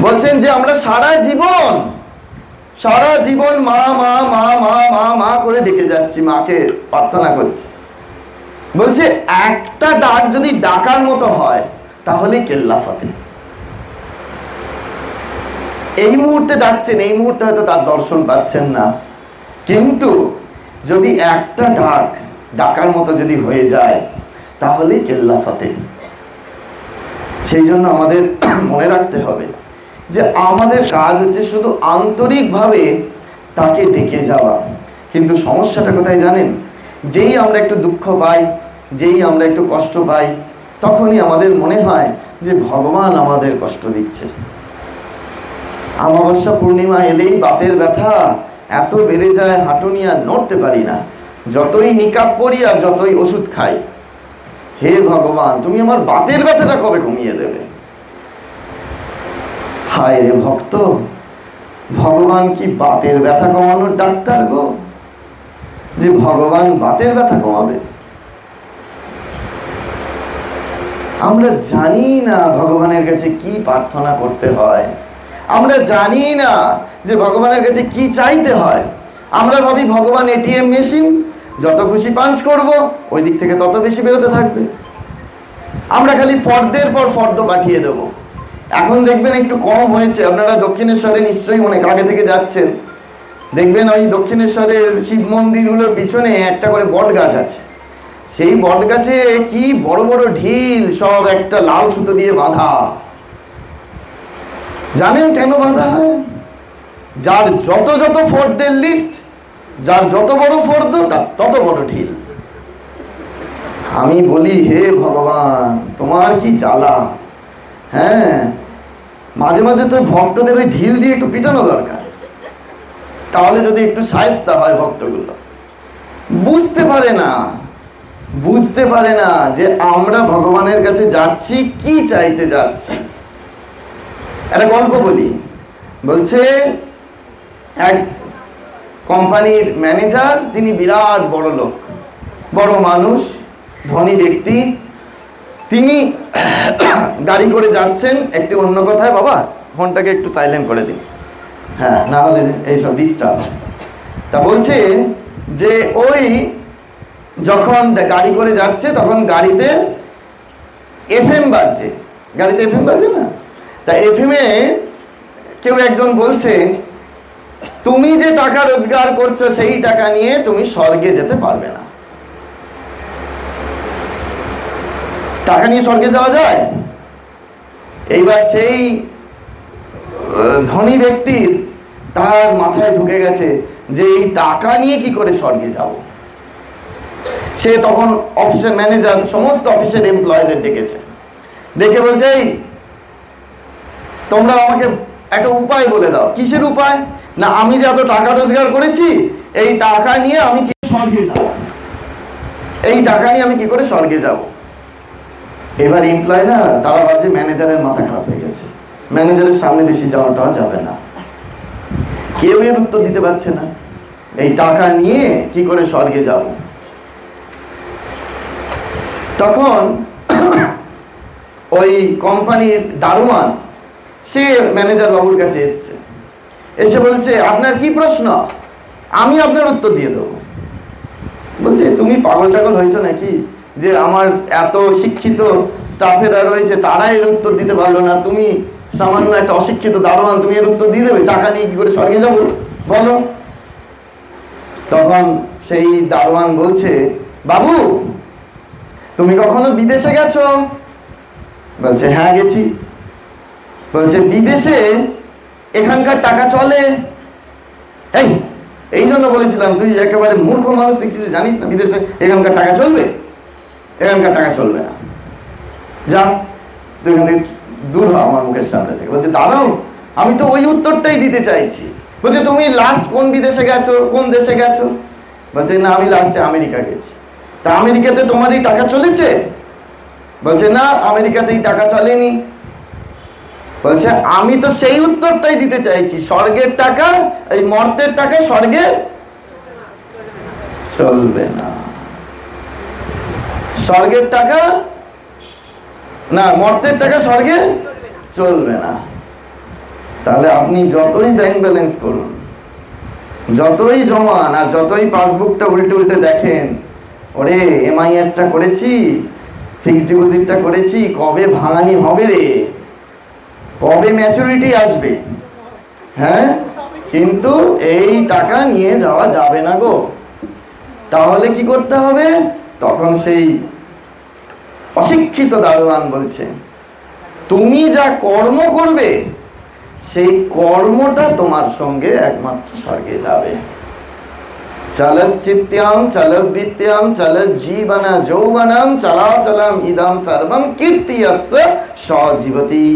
বলছেন যে আমরা সারা জীবন মা মা মা মা মা মা করে ডেকে যাচ্ছি, মাকে প্রার্থনা করছি। বলছে একটা ডাক যদি ডাকার মতো হয় তাহলে কেল্লা ফতেহ। এই মুহূর্তে ডাকছেন, এই মুহূর্তে হয়তো তার দর্শন পাচ্ছেন না, কিন্তু যদি একটা ডাকার মতো যদি হয়ে যায় তাহলে কেল্লা ফতেহ। সেই জন্য আমাদের মনে রাখতে হবে যে আমাদের কাজ হচ্ছে শুধু আন্তরিকভাবে তাকে ডেকে যাওয়া। কিন্তু সমস্যাটা কোথায় জানেন? যেই আমরা একটু দুঃখ পাই, যেই আমরা একটু কষ্ট পাই, তখনই আমাদের মনে হয় যে ভগবান আমাদের কষ্ট দিচ্ছে। অমাবস্যা পূর্ণিমা এলেই বাতের ব্যথা এত বেড়ে যায়, হাঁটুনি আর নড়তে পারি না, যতই নিকাপ পরি আর যতই ওষুধ খাই। হে ভগবান, তুমি আমার বাতের ব্যথাটা কবে কমিয়ে দেবে? হায় রে ভক্ত, ভগবান কি বাতের ব্যথা কমানোর ডাক্তার গো, যে ভগবান বাতের ব্যথা কমাবে? আমরা জানি না ভগবানের কাছে কি প্রার্থনা করতে হয়, আমরা জানি না যে ভগবানের কাছে কি চাইতে হয়। আমরা ভাবি ভগবান এটিএম মেশিন, যত খুশি পাঞ্চ করব ওই দিক থেকে তত বেশি বেরোতে থাকবে। আমরা খালি ফর্দের পর ফর্দ পাঠিয়ে দেব। এখন দেখবেন একটু কম হয়েছে, আপনারা দক্ষিণেশ্বরে নিশ্চয়ই অনেক আগে থেকে যাচ্ছেন, দেখবেন ওই দক্ষিণেশ্বরের শিব মন্দিরগুলোর পিছনে একটা করে বট গাছ আছে। সেই বট গাছে কি বড় বড় ঢিল, সব একটা লাল সুতো দিয়ে বাঁধা। জানেন কেন বাঁধা হয়? যার যত যত ফর্দের লিস্ট, যার যত বড় ফর্দ তার তত বড় ঢিল। আমি বলি হে ভগবান, তোমার কি জ্বালা। হ্যাঁ, মাঝে মাঝে তো ভক্তদের ওই ঢিল দিয়ে একটু পিটানো দরকার, তাহলে যদি একটু শায়েস্তা হয়। ভক্তগুলো বুঝতে পারে না যে আমরা ভগবানের কাছে যাচ্ছি কি চাইতে যাচ্ছি। একটা গল্প বলি। বলছে এক কোম্পানির ম্যানেজার, তিনি বিরাট বড় লোক, বড় মানুষ, ধনী ব্যক্তি। তিনি গাড়ি করে যাচ্ছেন। একটি অন্য কথায়, বাবা ফোনটাকে একটু সাইলেন্ট করে দিন, হ্যাঁ, না হলে এইসব ডিস্টার্ব। তা বলছে যে ওই যখন গাড়ি করে যাচ্ছে তখন গাড়িতে এফএম বাজছে, গাড়িতে এফএম বাজে না? তা এফএমে কেউ একজন বলছে, তুমি যে টাকা রোজগার করছো সেই টাকা নিয়ে তুমি স্বর্গে যেতে পারবে না। টাকা নিয়ে স্বর্গে যাওয়া যায়? এইবার সেই ধনী ব্যক্তির তার মাথায় ঢুকে গেছে যে এই টাকা নিয়ে কি করে স্বর্গে যাব। সে তখন অফিসের ম্যানেজার সমস্ত অফিসের এমপ্লয়ীদের ডেকেছে, ডেকে বলছে, এই তোমরা আমাকে একটা উপায় বলে দাও। কিসের উপায়? না, আমি যে এত টাকা রোজগার করেছি, এই টাকা নিয়ে আমি কি স্বর্গে যাব, এই টাকা নিয়ে আমি কি করে স্বর্গে যাব। এবার এমপ্লয় না, তারা ভাবছে ম্যানেজারের মাথা খারাপ হয়ে গেছে, ম্যানেজারের সামনে বেশি যাওয়াটা যাবে না। কেউ এর উত্তর দিতে পারছে না, এই টাকা নিয়ে কি করে স্বর্গে যাব। তখন ওই কোম্পানির দারোয়ান সে ম্যানেজার বাবুর কাছে এসছে, এসে বলছে, আপনার কি প্রশ্ন, আমি আপনার উত্তর দিয়ে দেবো। বলছে, তুমি পাগল টাগল হয়েছো নাকি, যে আমার এত শিক্ষিত স্টাফেরা রয়েছে তারা এর উত্তর দিতে পারলো না, তুমি সামান্য একটা অশিক্ষিত দারোয়ান, তুমি এর উত্তর দিয়ে দেবে টাকা নিয়ে কি করে স্বর্গে যাবো, বলো। তখন সেই দারোয়ান বলছে, বাবু তুমি কখনো বিদেশে গেছো? বলছে, হ্যাঁ গেছি। বলছে, বিদেশে এখানকার টাকা চলে? এই জন্য বলেছিলাম তুই একেবারে মূর্খ মানুষ, তুই কিছু জানিস না, বিদেশে এখানকার টাকা চলবে? এখানকার টাকা চলবে না, যা তুই এখান থেকে দূর হ আমার মুখের সামনে থেকে। বলছে, দাঁড়াও, আমি তো ওই উত্তরটাই দিতে চাইছি। বলছে, তুমি লাস্ট কোন বিদেশে গেছো, কোন দেশে গেছো? বলছে, না, আমি লাস্টে আমেরিকা গেছি। তা আমেরিকাতে তোমার এই টাকা চলেছে? বলছে, না, আমেরিকাতেই টাকা চলেনি। বলছে, আমি তো সেই উত্তরটাই দিতে চাইছি, স্বর্গের টাকা, এই মর্তের টাকা স্বর্গে চলবে না। স্বর্গের টাকা না, মর্তের টাকা স্বর্গে চলবে না। তাহলে আপনি যতই ব্যাংক ব্যালেন্স করুন, যতই জমান, আর যতই পাসবুকটা উল্টে উল্টে দেখেন, ওরে MIS-টা করেছি, ফিক্সড ডিপোজিটটা করেছি, কবে ভাঙানি হবে রে, কবে ম্যাচুরিটি আসবে, হ্যাঁ, কিন্তু এই টাকা নিয়ে যাওয়া যাবে না গো। তাহলে কি করতে হবে? তখন সেই অশিক্ষিত দারোয়ান বলছে, তুমি যা কর্ম করবে সেই কর্মটা তোমার সঙ্গে একমাত্র স্বর্গে যাবে। চলচ্চিত্যাম চলবিত্যাম চলজ্জীবন যৌবনম চলাচলম ইদম সর্বম কীর্তিয়স্য সজীবতি।